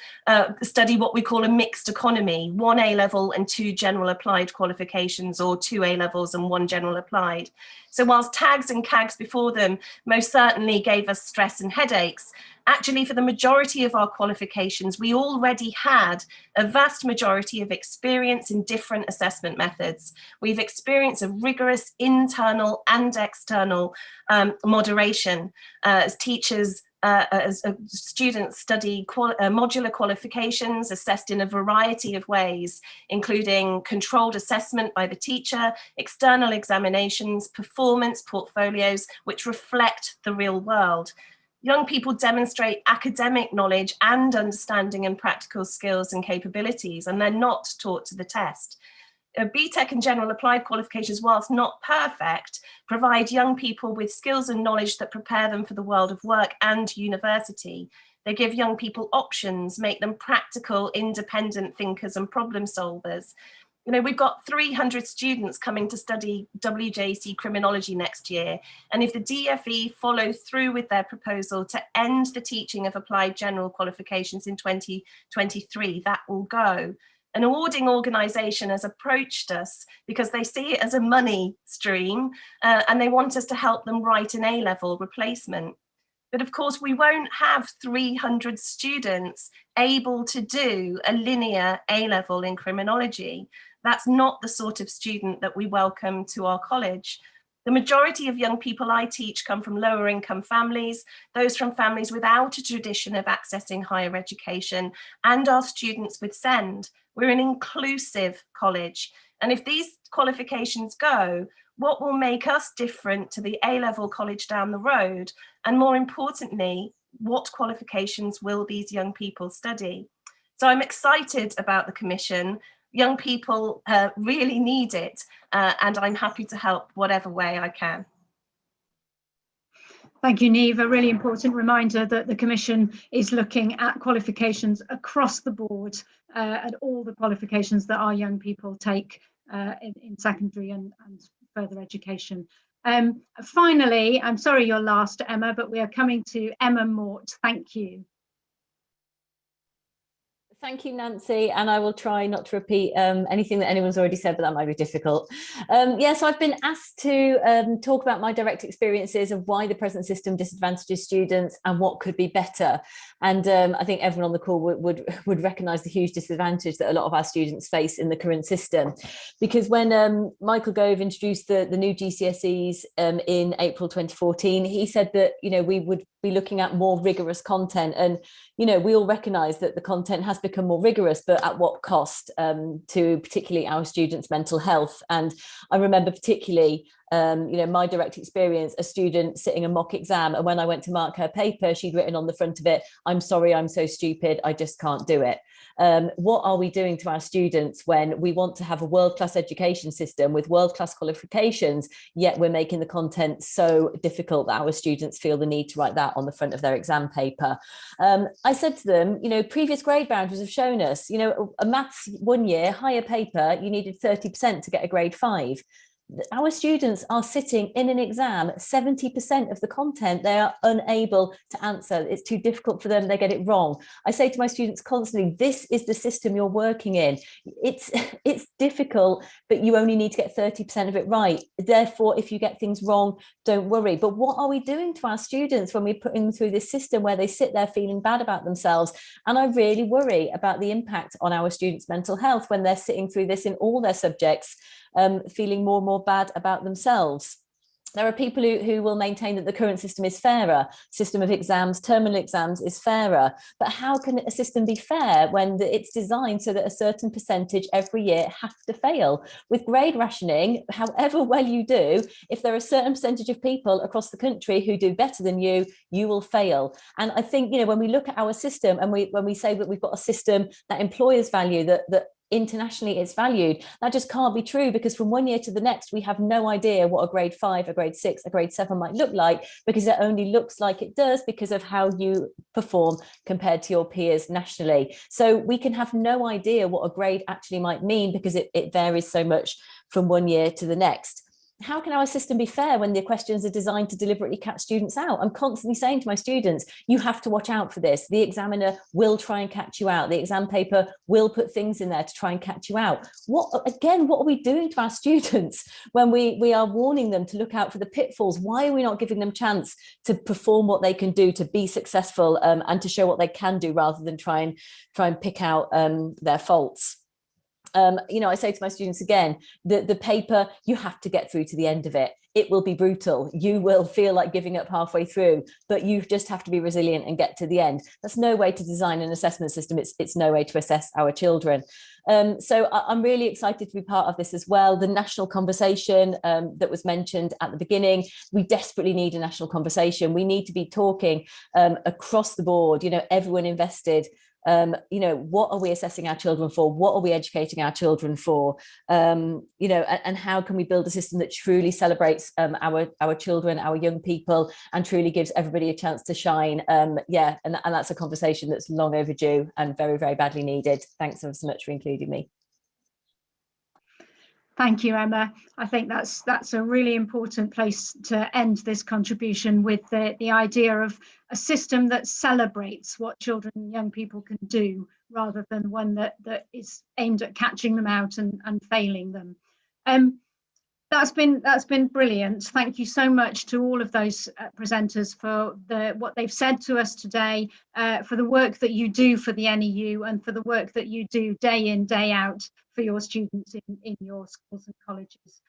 study what we call a mixed economy, 1 A-level and 2 general applied qualifications, or 2 A-levels and 1 general applied. So whilst tags and CAGs before them most certainly gave us stress and headaches, actually for the majority of our qualifications, we already had a vast majority of experience in different assessment methods. We've experienced a rigorous internal and external moderation as teachers. As students study modular qualifications assessed in a variety of ways, including controlled assessment by the teacher, external examinations, performance portfolios, which reflect the real world. Young people demonstrate academic knowledge and understanding and practical skills and capabilities, and they're not taught to the test. BTEC and general applied qualifications, whilst not perfect, provide young people with skills and knowledge that prepare them for the world of work and university. They give young people options, make them practical, independent thinkers and problem solvers. You know, we've got 300 students coming to study WJEC Criminology next year, and if the DFE follow through with their proposal to end the teaching of applied general qualifications in 2023, that will go. An awarding organisation has approached us because they see it as a money stream and they want us to help them write an A-level replacement. But of course, we won't have 300 students able to do a linear A-level in criminology. That's not the sort of student that we welcome to our college. The majority of young people I teach come from lower income families, those from families without a tradition of accessing higher education, and our students with SEND. We're an inclusive college. And if these qualifications go, what will make us different to the A-level college down the road? And more importantly, what qualifications will these young people study? So I'm excited about the commission. Young people really need it, and I'm happy to help whatever way I can. Thank you, Niamh. A really important reminder that the Commission is looking at qualifications across the board, at all the qualifications that our young people take in secondary and further education. Finally, I'm sorry you're last, Emma, but we are coming to Emma Mort. Thank you. Thank you, Nancy, and I will try not to repeat anything that anyone's already said, but that might be difficult. So I've been asked to talk about my direct experiences of why the present system disadvantages students and what could be better. And I think everyone on the call would recognise the huge disadvantage that a lot of our students face in the current system. Because when Michael Gove introduced the new GCSEs in April 2014, he said that, we would be looking at more rigorous content. And, we all recognise that the content has become more rigorous, but at what cost to particularly our students' mental health. And I remember particularly, my direct experience, a student sitting a mock exam, and when I went to mark her paper, she'd written on the front of it, "I'm sorry, I'm so stupid, I just can't do it." What are we doing to our students when we want to have a world-class education system with world-class qualifications, yet we're making the content so difficult that our students feel the need to write that on the front of their exam paper? I said to them, previous grade boundaries have shown us, a maths 1 year, higher paper, you needed 30% to get a grade 5. Our students are sitting in an exam, 70% of the content they are unable to answer. It's too difficult for them, they get it wrong. I say to my students constantly, this is the system you're working in. It's difficult, but you only need to get 30% of it right. Therefore, if you get things wrong, don't worry. But what are we doing to our students when we're putting them through this system where they sit there feeling bad about themselves? And I really worry about the impact on our students' mental health when they're sitting through this in all their subjects, feeling more and more bad about themselves. There are people who will maintain that the current system is fairer. System of exams, terminal exams is fairer. But how can a system be fair when it's designed so that a certain percentage every year have to fail? With grade rationing, however well you do, if there are a certain percentage of people across the country who do better than you, you will fail. And I think, when we look at our system and when we say that we've got a system that employers value, that internationally it's valued, that just can't be true, because from 1 year to the next we have no idea what a grade 5, a grade 6, a grade 7 might look like, because it only looks like it does because of how you perform compared to your peers nationally. So we can have no idea what a grade actually might mean because it varies so much from 1 year to the next. How can our system be fair when the questions are designed to deliberately catch students out? I'm constantly saying to my students, you have to watch out for this. The examiner will try and catch you out. The exam paper will put things in there to try and catch you out. What are we doing to our students when we are warning them to look out for the pitfalls? Why are we not giving them a chance to perform what they can do, to be successful, and to show what they can do rather than try and pick out their faults? I say to my students again, the paper, you have to get through to the end of it. It will be brutal. You will feel like giving up halfway through, but you just have to be resilient and get to the end. That's no way to design an assessment system. It's no way to assess our children. So I'm really excited to be part of this as well. The national conversation that was mentioned at the beginning, we desperately need a national conversation. We need to be talking across the board, everyone invested. What are we assessing our children for? What are we educating our children for? And how can we build a system that truly celebrates our children, our young people, and truly gives everybody a chance to shine? And that's a conversation that's long overdue and very, very badly needed. Thanks so much for including me. Thank you, Emma. I think that's a really important place to end this contribution, with the idea of a system that celebrates what children and young people can do, rather than one that is aimed at catching them out and failing them. That's been brilliant. Thank you so much to all of those presenters for what they've said to us today, for the work that you do for the NEU, and for the work that you do day in, day out for your students in your schools and colleges.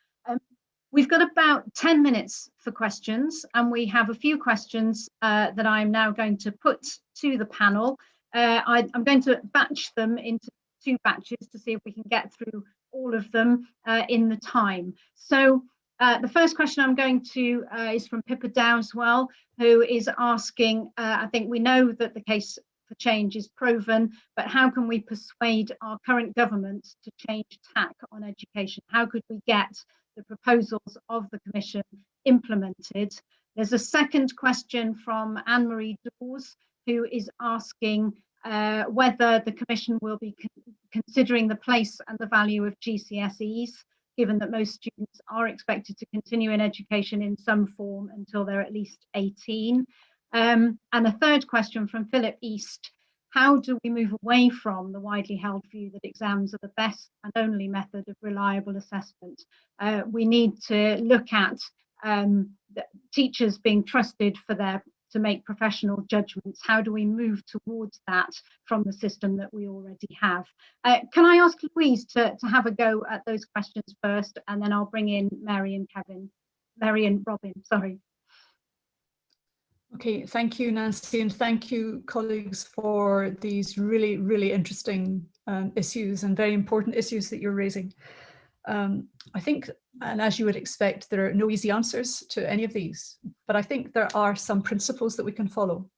We've got about 10 minutes for questions, and we have a few questions that I'm now going to put to the panel. I'm going to batch them into 2 batches to see if we can get through all of them in the time. So the first question I'm going to is from Pippa Dowswell, who is asking, I think we know that the case for change is proven, but how can we persuade our current government to change tack on education? How could we get the proposals of the Commission implemented? There's a second question from Anne-Marie Dawes, who is asking whether the Commission will be considering the place and the value of GCSEs, given that most students are expected to continue in education in some form until they're at least 18. And a third question from Philip East: how do we move away from the widely held view that exams are the best and only method of reliable assessment? We need to look at the teachers being trusted to make professional judgments. How do we move towards that from the system that we already have? Can I ask Louise to have a go at those questions first, and then I'll bring in Mary and Robin, sorry. Okay, thank you, Nancy, and thank you, colleagues, for these really, really interesting issues and very important issues that you're raising. I think, and as you would expect, there are no easy answers to any of these, but I think there are some principles that we can follow.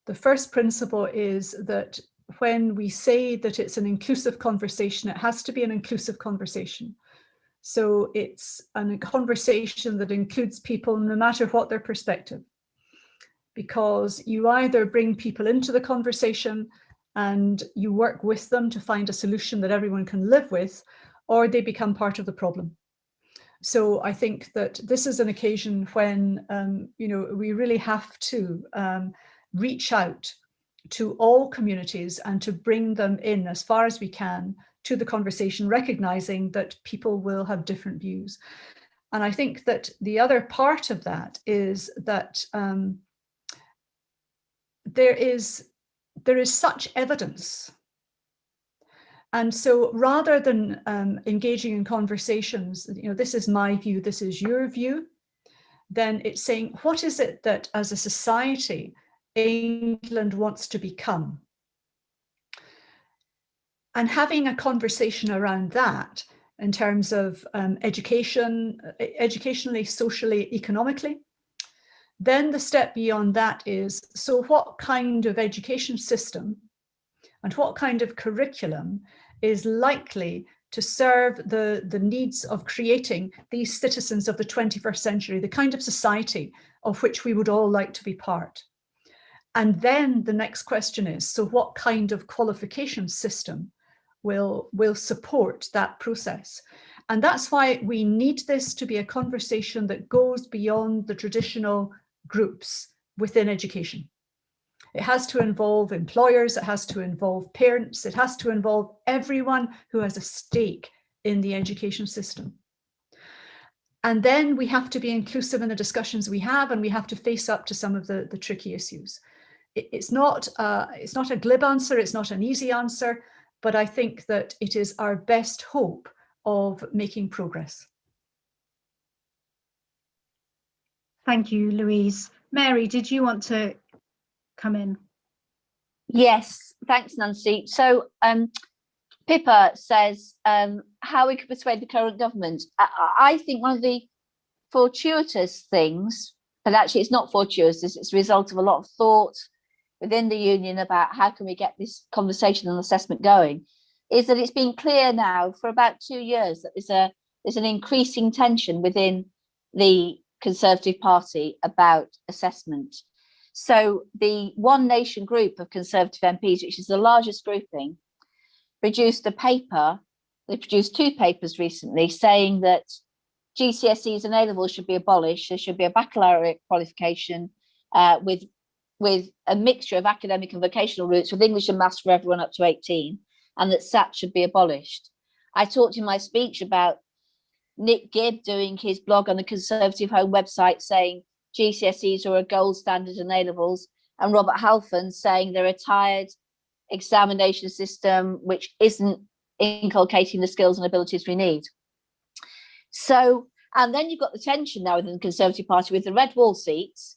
The first principle is that when we say that it's an inclusive conversation, it has to be an inclusive conversation. So it's a conversation that includes people no matter what their perspective, because you either bring people into the conversation and you work with them to find a solution that everyone can live with, or they become part of the problem. So I think that this is an occasion when we really have to reach out to all communities and to bring them in as far as we can to the conversation, recognizing that people will have different views. And I think that the other part of that is that there is such evidence. And so rather than engaging in conversations, this is my view, this is your view, then it's saying, what is it that as a society England wants to become? And having a conversation around that in terms of educationally, socially, economically. Then the step beyond that is, so what kind of education system and what kind of curriculum is likely to serve the needs of creating these citizens of the 21st century, the kind of society of which we would all like to be part? And then the next question is, so what kind of qualification system will support that process? And that's why we need this to be a conversation that goes beyond the traditional groups within education. It has to involve employers, it has to involve parents, it has to involve everyone who has a stake in the education system. And then we have to be inclusive in the discussions we have, and we have to face up to some of the tricky issues. It's not a glib answer, it's not an easy answer, but I think that it is our best hope of making progress. Thank you, Louise. Mary, did you want to come in? Yes, thanks, Nancy. So Pippa says how we could persuade the current government. I think one of the fortuitous things, but actually it's not fortuitous, it's a result of a lot of thought within the union about how can we get this conversation on assessment going, is that it's been clear now for about 2 years that there's an increasing tension within the Conservative Party about assessment. So the One Nation group of Conservative MPs, which is the largest grouping, produced a paper. They produced 2 papers recently saying that GCSEs and A-levels should be abolished. There should be a baccalaureate qualification with a mixture of academic and vocational routes with English and maths for everyone up to 18, and that SAT should be abolished. I talked in my speech about Nick Gibb doing his blog on the Conservative Home website saying GCSEs are a gold standard in A-levels, and Robert Halfon saying they're a tired examination system which isn't inculcating the skills and abilities we need. So And then you've got the tension now within the Conservative Party with the red wall seats,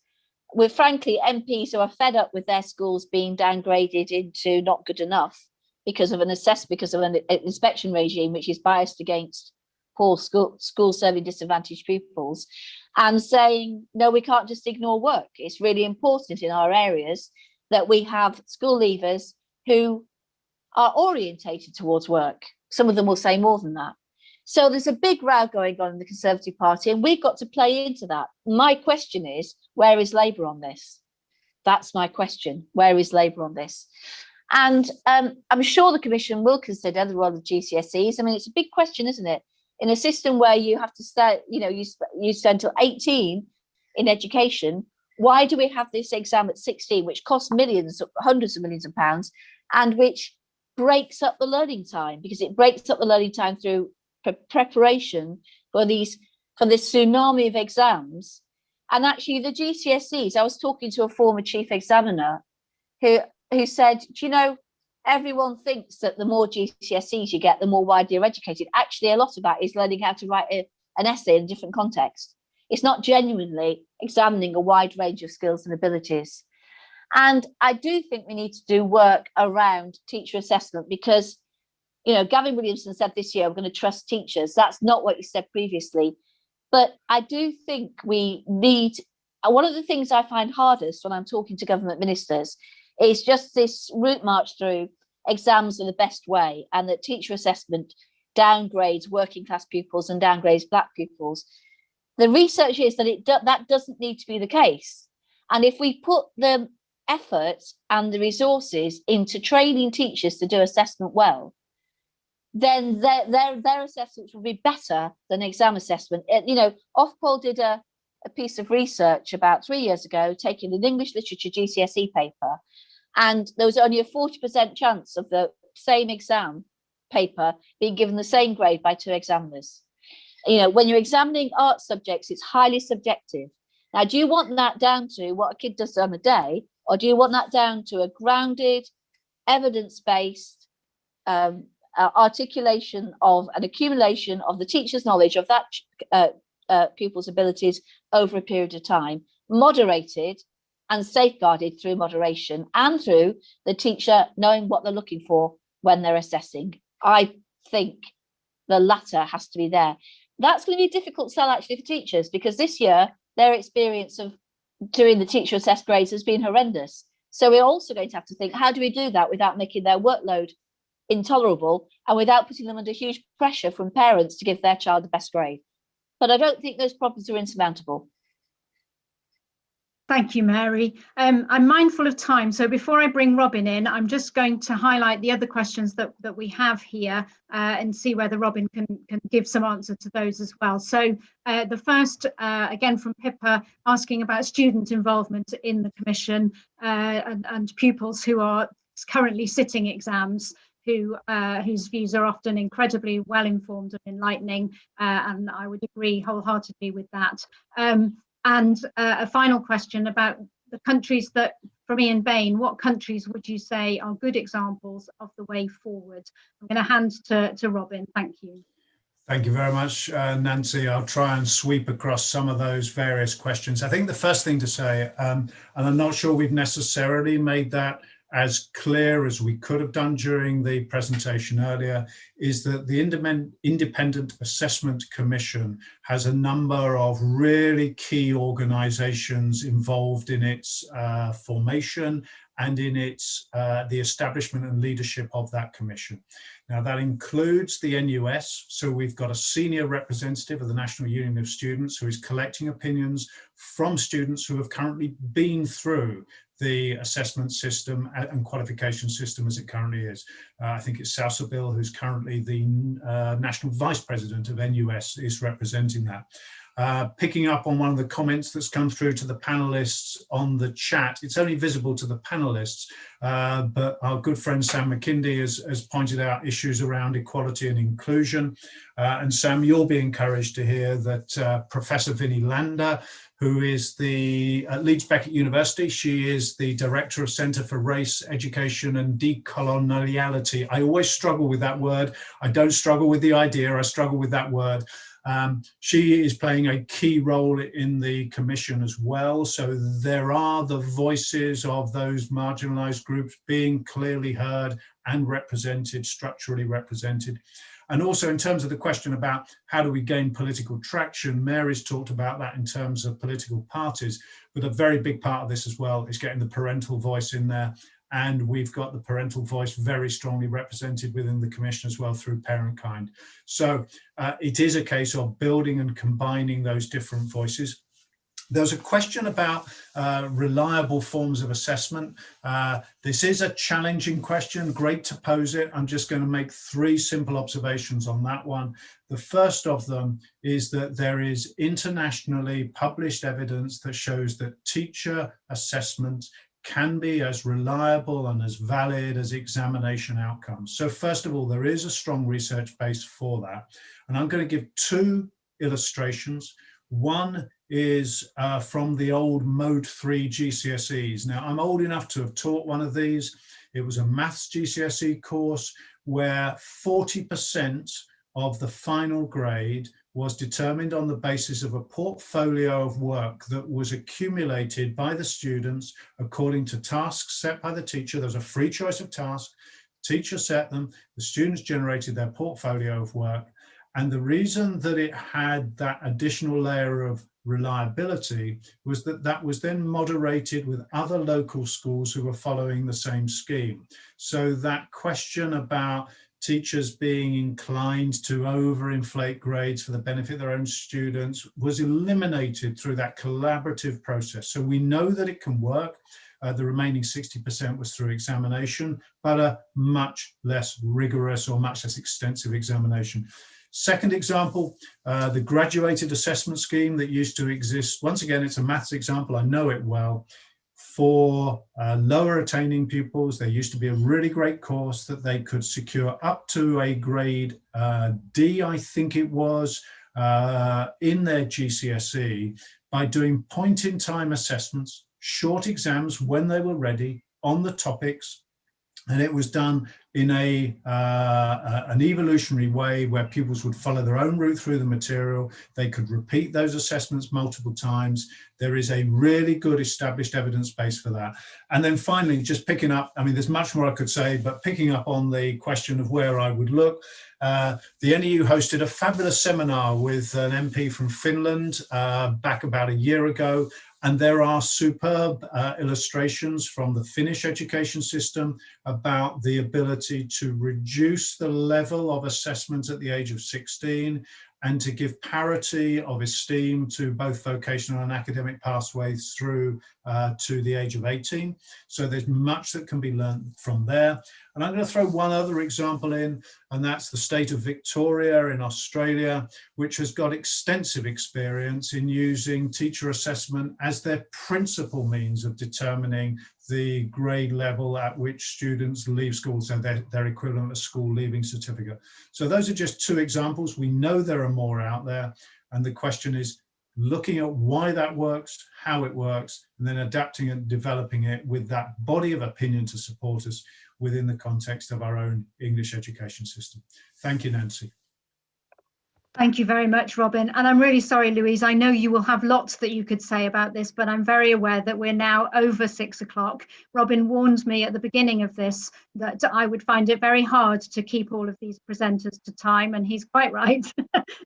with frankly MPs who are fed up with their schools being downgraded into not good enough because of an inspection regime which is biased against poor school serving disadvantaged pupils, and saying, no, we can't just ignore work. It's really important in our areas that we have school leavers who are orientated towards work. Some of them will say more than that. So there's a big row going on in the Conservative Party, and we've got to play into that. My question is, where is Labour on this? That's my question. Where is Labour on this? And I'm sure the Commission will consider the role of GCSEs. I mean, it's a big question, isn't it? In a system where you have to start, you spend till 18 in education, why do we have this exam at 16, which costs millions, hundreds of millions of pounds, and which breaks up the learning time? Because it breaks up the learning time through preparation for this tsunami of exams. And actually the GCSEs, I was talking to a former chief examiner who said, do you know, everyone thinks that the more GCSEs you get, the more widely you're educated. Actually, a lot of that is learning how to write an essay in a different context. It's not genuinely examining a wide range of skills and abilities. And I do think we need to do work around teacher assessment because, Gavin Williamson said this year, we're going to trust teachers. That's not what he said previously. But I do think we need, one of the things I find hardest when I'm talking to government ministers is just this route march through exams are the best way, and that teacher assessment downgrades working class pupils and downgrades black pupils. The research is that that doesn't need to be the case. And if we put the effort and the resources into training teachers to do assessment well, then their assessments will be better than exam assessment. Ofpol did a piece of research about 3 years ago, taking an English literature GCSE paper, and there was only a 40% chance of the same exam paper being given the same grade by two examiners. When you're examining art subjects, it's highly subjective. Now, do you want that down to what a kid does on a day, or do you want that down to a grounded, evidence-based articulation of an accumulation of the teacher's knowledge of that pupil's abilities over a period of time, moderated and safeguarded through moderation and through the teacher knowing what they're looking for when they're assessing? I think the latter has to be there. That's going to be a difficult sell actually for teachers, because this year their experience of doing the teacher assessed grades has been horrendous. So we're also going to have to think, how do we do that without making their workload intolerable and without putting them under huge pressure from parents to give their child the best grade? But I don't think those problems are insurmountable. Thank you, Mary. I'm mindful of time, so before I bring Robin in, I'm just going to highlight the other questions that we have here and see whether Robin can give some answer to those as well. So the first, again from Pippa, asking about student involvement in the Commission and pupils who are currently sitting exams, whose views are often incredibly well informed and enlightening, and I would agree wholeheartedly with that. And a final question about the countries that, from Ian Bain, what countries would you say are good examples of the way forward? I'm going to hand to Robin. Thank you. Thank you very much, Nancy. I'll try and sweep across some of those various questions. I think the first thing to say, and I'm not sure we've necessarily made that as clear as we could have done during the presentation earlier, is that the Independent Assessment Commission has a number of really key organisations involved in its formation and in its the establishment and leadership of that commission. Now that includes the NUS, so we've got a senior representative of the National Union of Students who is collecting opinions from students who have currently been through the assessment system and qualification system as it currently is. I think it's Salsabil, who's currently the National Vice President of NUS, is representing that. Picking up on one of the comments that's come through to the panelists on the chat, it's only visible to the panelists, but our good friend Sam McKindy has pointed out issues around equality and inclusion. And Sam, you'll be encouraged to hear that Professor Vinnie Lander, who is at Leeds Beckett University. She is the Director of Centre for Race, Education and Decoloniality. I always struggle with that word. I don't struggle with the idea, I struggle with that word. She is playing a key role in the commission as well. So there are the voices of those marginalised groups being clearly heard and represented, structurally represented. And also in terms of the question about how do we gain political traction, Mary's talked about that in terms of political parties, but a very big part of this as well is getting the parental voice in there. And we've got the parental voice very strongly represented within the commission as well through Parentkind. So it is a case of building and combining those different voices. There's a question about reliable forms of assessment. This is a challenging question, great to pose it. I'm just going to make 3 simple observations on that one. The first of them is that there is internationally published evidence that shows that teacher assessments can be as reliable and as valid as examination outcomes. So first of all, there is a strong research base for that. And I'm going to give 2 illustrations. One is from the old Mode 3 GCSEs. Now, I'm old enough to have taught one of these. It was a maths GCSE course where 40% of the final grade was determined on the basis of a portfolio of work that was accumulated by the students according to tasks set by the teacher. There was a free choice of tasks. Teacher set them, the students generated their portfolio of work. And the reason that it had that additional layer of reliability was that that was then moderated with other local schools who were following the same scheme. So that question about teachers being inclined to overinflate grades for the benefit of their own students was eliminated through that collaborative process. So we know that it can work. The remaining 60% was through examination, but a much less rigorous or much less extensive examination. Second example, the graduated assessment scheme that used to exist. Once again, it's a maths example, I know it well. For lower attaining pupils, there used to be a really great course that they could secure up to a grade D, I think it was, in their GCSE by doing point-in-time assessments, short exams when they were ready on the topics. And it was done in an evolutionary way where pupils would follow their own route through the material. They could repeat those assessments multiple times. There is a really good established evidence base for that. And then finally, just picking up, I mean, there's much more I could say, but picking up on the question of where I would look, the NEU hosted a fabulous seminar with an MP from Finland back about a year ago. And there are superb illustrations from the Finnish education system about the ability to reduce the level of assessment at the age of 16 and to give parity of esteem to both vocational and academic pathways through to the age of 18. So there's much that can be learned from there. And I'm going to throw one other example in, and that's the state of Victoria in Australia, which has got extensive experience in using teacher assessment as their principal means of determining the grade level at which students leave school, so their equivalent of school leaving certificate. So those are just 2 examples. We know there are more out there, and the question is looking at why that works, how it works, and then adapting and developing it with that body of opinion to support us within the context of our own English education system. Thank you, Nancy. Thank you very much, Robin. And I'm really sorry, Louise, I know you will have lots that you could say about this, but I'm very aware that we're now over 6 o'clock. Robin warned me at the beginning of this that I would find it very hard to keep all of these presenters to time, and he's quite right.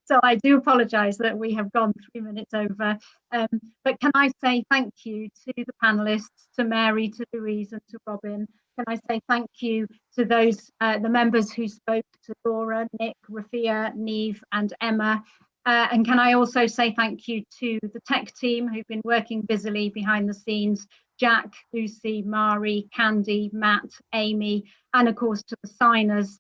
So I do apologise that we have gone 3 minutes over. But can I say thank you to the panellists, to Mary, to Louise and to Robin. Can I say thank you to those, the members who spoke, to Laura, Nick, Rafia, Neve and Emma. And can I also say thank you to the tech team who've been working busily behind the scenes, Jack, Lucy, Mari, Candy, Matt, Amy, and of course to the signers,